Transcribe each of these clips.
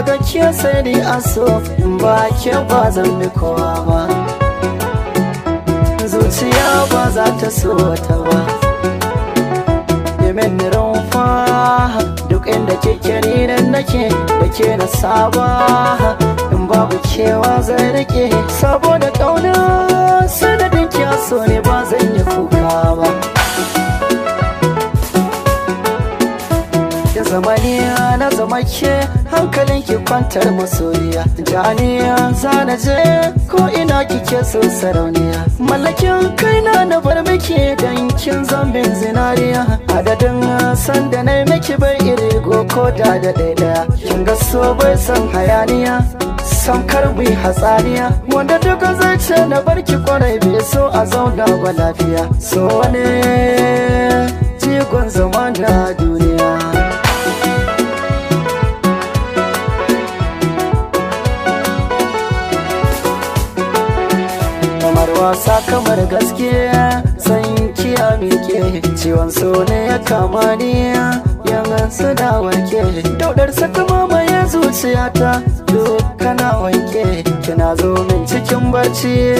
daga ke sai ni aso ba ke ba zan bi kowa ba zuciya ba za ta so ta ba yamin rumfa duk inda kike ni nan nake da ke na saba in babu kewa zai rike saboda kauna sanadin kya so ne ba zan yi kuka ba ya zamaniya na zama ke hankalin ki kwantar masoyiya janiya zana je ko ina kike so sarauniya mallakin kaina na bar miki dan kin zambin zinariya adadin sanda na miki bai irigo ko da ɗaya kin ga so bai san hayaniya san karbi hatsaniya wanda duka zai ce na barki kwarai bai so a zauna ba lafiya so ne jigon zama na duniya wasa kamar gaskiya san kiya mike ciwon so ne ya kama ni yanzu da warke daudar saka mamaye zuciyata kana wanke kina zo min cikin barci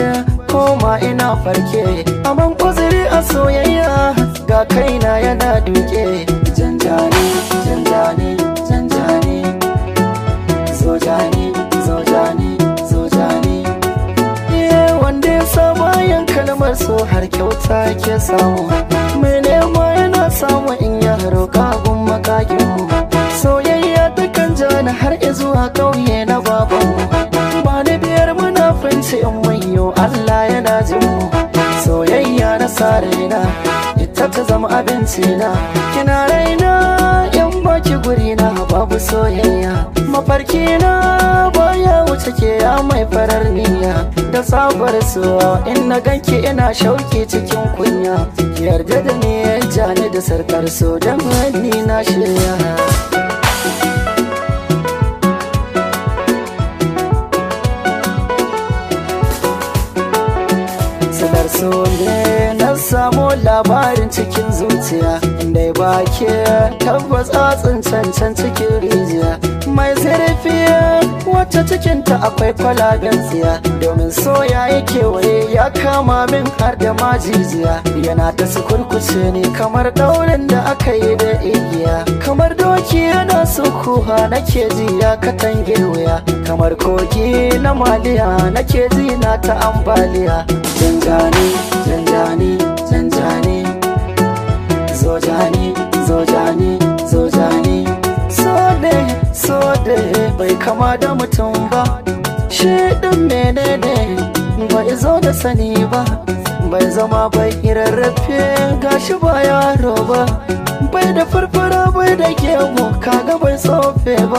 koma ina farke aman uzuri a soyayya ga kaina yana duke janjani janjani janjani zojani zojani zojani wanda ya sa bayan kalmar so har kyauta ke samu mai nema yana samu in ya roƙa gun makaginmu soyayya ta kan jani har zuwa ƙauye na babanmu ba da biyar munafunci in manyo Allah yana jinmu soyayya na sa raina ita ta zama abinci na kina raina yan baki guri na babu soyayya mafarki na baya wuce ke ya mai farar niyya da sabar so in na ganki ina shauki cikin kunya yarda da ni ya jani da sarkar so dan ni na shirya sadar so ne na samu labarin cikin zuciya inda ba ke tabbas a tsincancan cikin rijiya mai zarafi wacce cikinta akwai kwalaben tsiya domin soya yake waye ya kama min har da majijiya yana ta sukurkuce ne kamar daurin da aka yi da igiya kamar doki yana sukuha nake ji ya katange wuya kamar kogi na maliya nake ji na ta ambaliya janjani janjani janjani zojani zojani zojani so da bai kama da mutum ba shi ɗin menene bai zo da sani ba bai zama bai rarrafe gashi ba yaro ba bai da farfara bai da gemu kaga bai tsofe ba